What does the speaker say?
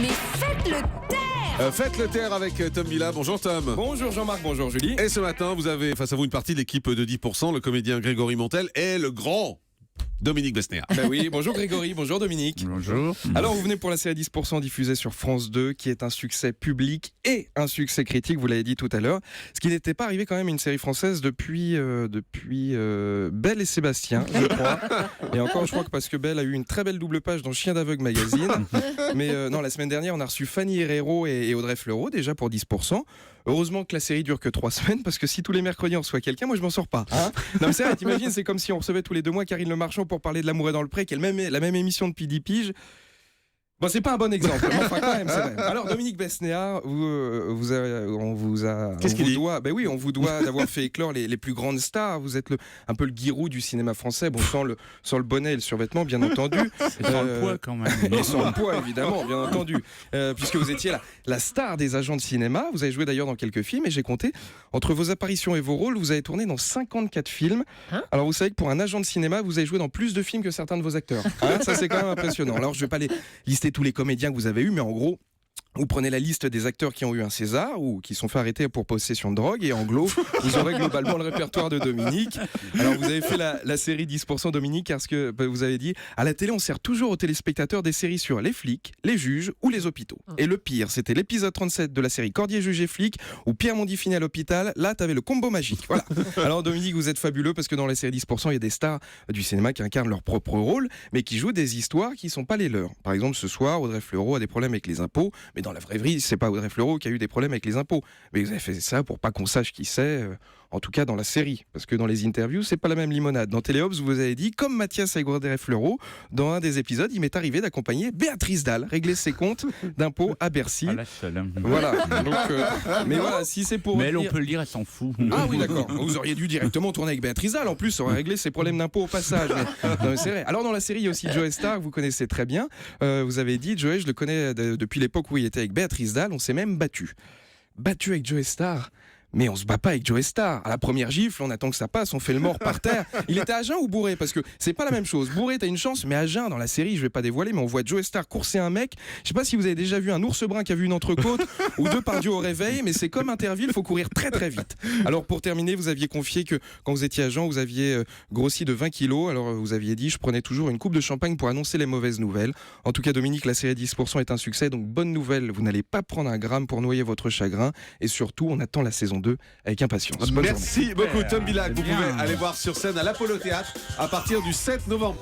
Mais faites le taire. Faites le taire avec Tom Villa. Bonjour Tom. Bonjour Jean-Marc, bonjour Julie. Et ce matin, vous avez face à vous une partie de l'équipe de 10%, le comédien Grégory Montel et le grand Dominique Besnéard. Ben oui, bonjour Grégory, bonjour Dominique. Bonjour. Alors vous venez pour la série 10% diffusée sur France 2 qui est un succès public et un succès critique, vous l'avez dit tout à l'heure. Ce qui n'était pas arrivé quand même à une série française depuis Belle et Sébastien, je crois. Et encore je crois que parce que Belle a eu une très belle double page dans Chien d'aveugle magazine. Mais non, la semaine dernière on a reçu Fanny Herrero et Audrey Fleurot déjà pour 10%. Heureusement que la série dure que 3 semaines parce que si tous les mercredis on reçoit quelqu'un, moi je m'en sors pas. Hein, non mais c'est vrai, t'imagines, c'est comme si on recevait tous les 2 mois Karine Le Marchand pour parler de L'amour est dans le pré, qui est la même émission depuis 10 piges. Bon, c'est pas un bon exemple, mais enfin quand même, c'est vrai. Alors Dominique Besnéard, on vous doit d'avoir fait éclore les plus grandes stars. Vous êtes un peu le Giroud du cinéma français, bon sans le bonnet et le survêtement bien entendu. Et sans le poids quand même. Et sans le poids évidemment, bien entendu. Puisque vous étiez la star des agents de cinéma. Vous avez joué d'ailleurs dans quelques films et j'ai compté entre vos apparitions et vos rôles, vous avez tourné dans 54 films. Alors vous savez que pour un agent de cinéma, vous avez joué dans plus de films que certains de vos acteurs. Hein, ça c'est quand même impressionnant. Alors je vais pas les lister tous les comédiens que vous avez eus, mais en gros, vous prenez la liste des acteurs qui ont eu un César ou qui sont fait arrêter pour possession de drogue et en gros, vous aurez globalement le répertoire de Dominique. Alors vous avez fait la série 10% Dominique parce que vous avez dit à la télé on sert toujours aux téléspectateurs des séries sur les flics, les juges ou les hôpitaux. Et le pire, c'était l'épisode 37 de la série Cordier juge et flic où Pierre Mondifini à l'hôpital, là t'avais le combo magique. Voilà. Alors Dominique, vous êtes fabuleux parce que dans la série 10%, il y a des stars du cinéma qui incarnent leur propre rôle mais qui jouent des histoires qui sont pas les leurs. Par exemple, ce soir, Audrey Fleurot a des problèmes avec les impôts, mais dans la vraie vie, c'est pas Audrey Fleurot qui a eu des problèmes avec les impôts. Mais vous avez fait ça pour pas qu'on sache qui c'est, en tout cas dans la série. Parce que dans les interviews, c'est pas la même limonade. Dans Téléobs, vous avez dit, comme Mathias avec Audrey Fleurot, dans un des épisodes, il m'est arrivé d'accompagner Béatrice Dalle régler ses comptes d'impôts à Bercy. Ah, la seule. Voilà. Donc, mais voilà, si c'est pour. Mais elle, dire... on peut le dire, elle s'en fout. Ah oui, d'accord. Vous auriez dû directement tourner avec Béatrice Dalle. En plus, ça aurait réglé ses problèmes d'impôts au passage. Mais... Non, mais c'est vrai. Alors, dans la série, il y a aussi Joey Starr, que vous connaissez très bien. Vous avez dit, Joey, je le connais depuis l'époque où il était avec Béatrice Dalle. On s'est même battu. Battu avec Joey Starr. Mais on se bat pas avec Joey Starr. À la première gifle, on attend que ça passe, on fait le mort par terre. Il était à jeun ou bourré? Parce que c'est pas la même chose. Bourré, t'as une chance, mais à jeun, dans la série, je vais pas dévoiler, mais on voit Joey Starr courser un mec. Je sais pas si vous avez déjà vu un ours brun qui a vu une entrecôte ou Depardieu au réveil, mais c'est comme Interville, faut courir très très vite. Alors pour terminer, vous aviez confié que quand vous étiez à jeun, vous aviez grossi de 20 kilos. Alors vous aviez dit, je prenais toujours une coupe de champagne pour annoncer les mauvaises nouvelles. En tout cas, Dominique, la série 10% est un succès, donc bonne nouvelle, vous n'allez pas prendre un gramme pour noyer votre chagrin. Et surtout, on attend la saison 2 avec impatience. Merci beaucoup Tom Villa, que vous bien. pouvez aller voir sur scène à l'Apollo Théâtre à partir du 7 novembre.